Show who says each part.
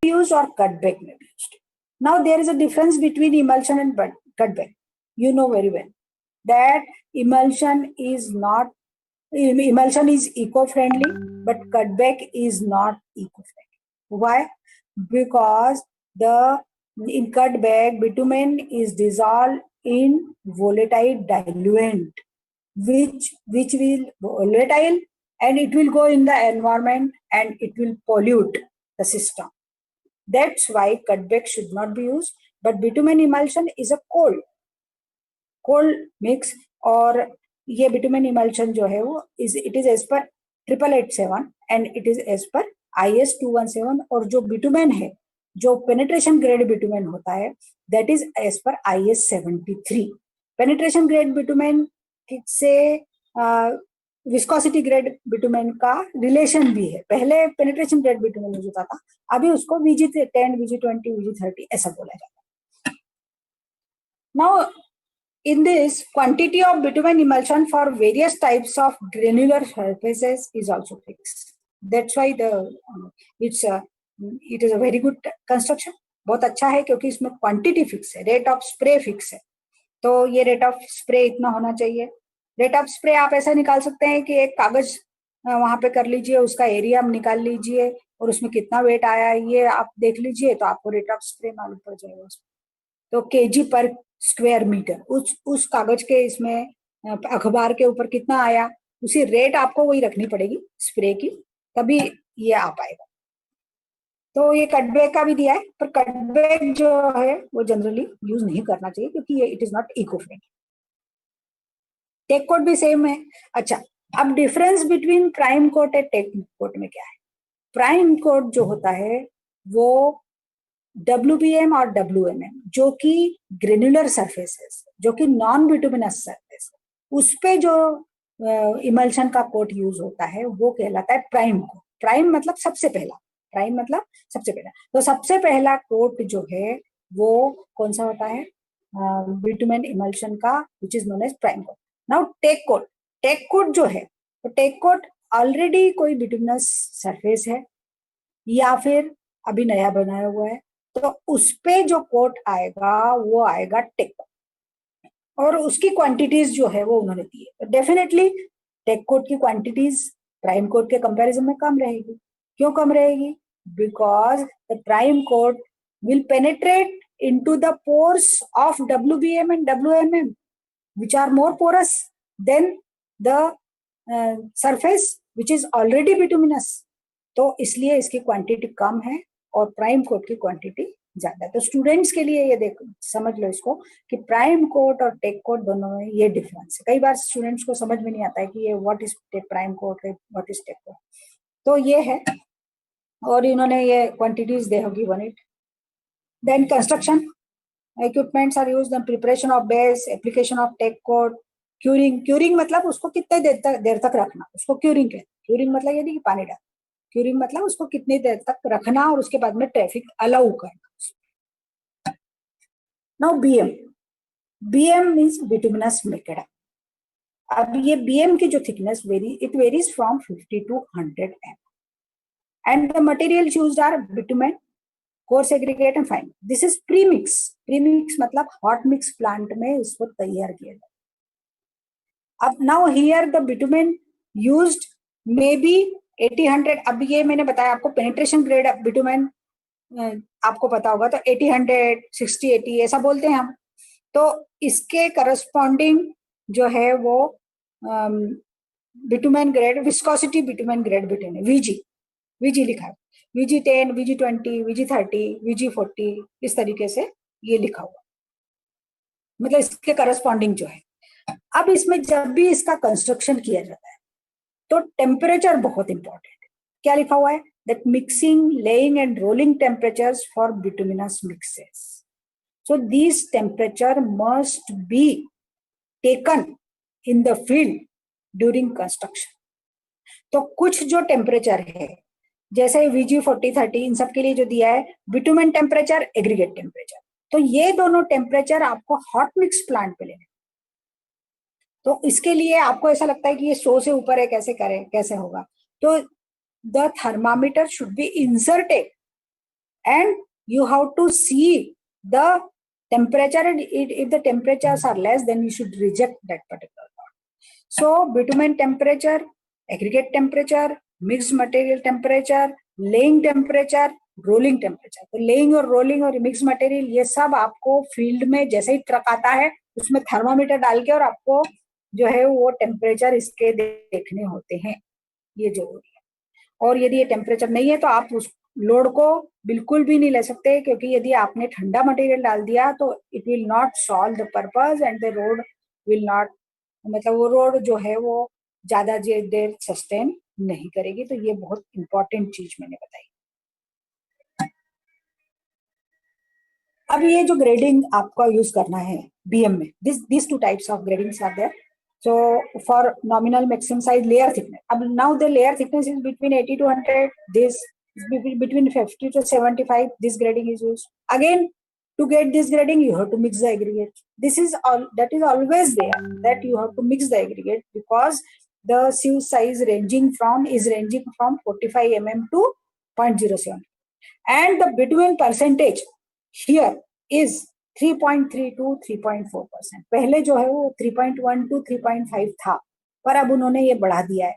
Speaker 1: be used or cutback may be used. Now there is a difference between emulsion and cutback. You know very well that emulsion is eco-friendly, but cutback is not eco-friendly. Why? Because in cutback, bitumen is dissolved in volatile diluent, which will volatile, and it will go in the environment and it will pollute the system. That's why cutback should not be used. But bitumen emulsion is a cold mix, और ये bitumen emulsion जो है वो it is as per 8887 and it is as per IS 217, और जो bitumen है, जो penetration grade bitumen होता है, that is as per IS 73. penetration grade bitumen से विस्कोसिटी ग्रेड बिटुमेन का रिलेशन भी है. पहले पेनिट्रेशन ग्रेड बिटुमेन यूज होता था, अभी उसको VG10, VG20, VG30 ऐसा बोला जाता है. Now in this, quantity of bitumen emulsion for various types of granular surfaces is also fixed. That's why it is a very good construction. बहुत अच्छा है क्योंकि इसमें क्वांटिटी फिक्स है, रेट ऑफ स्प्रे फिक्स है. तो ये रेट ऑफ स्प्रे इतना होना चाहिए. रेट ऑफ स्प्रे आप ऐसा निकाल सकते हैं कि एक कागज वहां पे कर लीजिए, उसका एरिया निकाल लीजिए और उसमें कितना वेट आया ये आप देख लीजिए, तो आपको रेट ऑफ स्प्रे मालूम पड़ जाएगा. तो केजी पर स्क्वायर मीटर उस कागज के इसमें अखबार के ऊपर कितना आया, उसी रेट आपको वही रखनी पड़ेगी स्प्रे की, तभी ये आ पाएगा. तो ये कटबैक का भी दिया है, पर कटबैक जो है वो जनरली यूज नहीं करना चाहिए क्योंकि ये it is not eco friendly. Tack coat भी सेम है. अच्छा, अब डिफरेंस बिटवीन प्राइम कोट और टेक कोट में क्या है? प्राइम कोट जो होता है वो WBM और WMM, जो कि ग्रेनुलर सरफेसेस, जो कि नॉन बिटुमिनस सरफेस, उस पे जो इमल्शन का कोट यूज होता है वो कहलाता है प्राइम कोट. प्राइम मतलब सबसे पहला, प्राइम मतलब सबसे पहला. तो सबसे पहला कोट जो है वो कौन सा होता है? बिटुमेन इमल्शन का, which is known as prime coat. Now tack coat. Tack coat जो है, तो टेक कोट ऑलरेडी कोई बिटुमिनस सरफेस है या फिर अभी नया बनाया हुआ है, तो उस पे जो कोट आएगा वो आएगा टेक कोट, और उसकी क्वांटिटीज जो है वो उन्होंने दी है. डेफिनेटली टेक कोट की क्वांटिटीज प्राइम कोट के कंपैरिजन में कम रहेगी. क्यों कम रहेगी? Because the prime coat will penetrate into the pores of WBM and WMM, which are more porous than the surface which is already bituminous. तो इसलिए इसकी क्वांटिटी कम है और प्राइम कोट की क्वांटिटी ज्यादा है. तो स्टूडेंट्स के लिए ये देखो, समझ लो इसको कि प्राइम कोट और टेक कोट दोनों में ये डिफरेंस है. कई बार स्टूडेंट्स को समझ में नहीं आता है कि ये what is prime coat, what is tack coat. तो ये है, और इन्होंने ये क्वांटिटीज दे होगी 1 8. Then construction equipments are used in preparation of base, application of tack coat. Curing मतलब उसको कितने देर तक रखना, उसको क्यूरिंग कहते हैं. क्यूरिंग मतलब ये नहीं कि पानी डाल, क्यूरिंग मतलब उसको कितनी देर तक रखना और उसके बाद में ट्रैफिक अलाउ करना. Now BM means bituminous macadam. अब ये BM की जो thickness varies from 50 to 100 mm, and the materials used are bitumen, coarse aggregate and fine. This is premix. Premix मतलब हॉट मिक्स प्लांट में इसको तैयार किया जाता है. अब now here the bitumen used may be 80-100. अब ये मैंने बताया आपको पेनिट्रेशन ग्रेड बिटुमेन आपको पता होगा, तो 80-100, 60-80 ऐसा बोलते हैं हम. तो इसके करस्पॉन्डिंग जो है वो bitumen grade, viscosity bitumen grade bitumen, VG लिखा है. VG10, VG20, VG30, VG40 इस तरीके से ये लिखा हुआ, मतलब इसके करस्पॉन्डिंग जो है. अब इसमें जब भी इसका कंस्ट्रक्शन किया जाता है तो टेम्परेचर बहुत इंपॉर्टेंट है. क्या लिखा हुआ है? That mixing, laying and rolling temperatures for bituminous mixes. So this temperature must be taken in the field during construction. तो कुछ जो टेम्परेचर है, जैसे VG40, 30, इन सब के लिए जो दिया है बिटुमेन टेम्परेचर, एग्रीगेट टेम्परेचर, तो ये दोनों टेम्परेचर आपको हॉट मिक्स प्लांट पे लेने. तो इसके लिए आपको ऐसा लगता है कि ये 100 से ऊपर है, कैसे करें, कैसे होगा? तो the thermometer should be inserted and you have to see the temperature, and if the temperatures are less, then you should reject that particular lot. So bitumen temperature, aggregate temperature, mixed material temperature, laying temperature, rolling temperature. तो laying और rolling और mix material ये सब आपको field में जैसे ही truck आता है उसमें थर्मामीटर डाल के और आपको जो है वो टेम्परेचर इसके देखने होते हैं, ये जरूरी है. और यदि ये टेम्परेचर नहीं है तो आप उस लोड को बिल्कुल भी नहीं ले सकते, क्योंकि यदि आपने ठंडा मटेरियल डाल दिया तो it will not solve the purpose and the road will not, मतलब वो रोड जो है वो ज्यादा देर सस्टेन नहीं करेगी. तो ये बहुत इंपॉर्टेंट चीज मैंने बताई. अब ये जो ग्रेडिंग आपका यूज करना है बीएम में, this two types of gradings are there. So for nominal maximum size layer thickness, now the layer thickness is between 80 to 100. This between 50 to 75. This grading is used. Again, to get this grading, you have to mix the aggregate. This is all that is always there, that you have to mix the aggregate, because the sieve size ranging from 45 mm to 0.07, and the bitumen percentage here is 3.3 to 3.4%. पहले जो है वो 3.1 to 3.5 था, पर अब उन्होंने ये बढ़ा दिया है.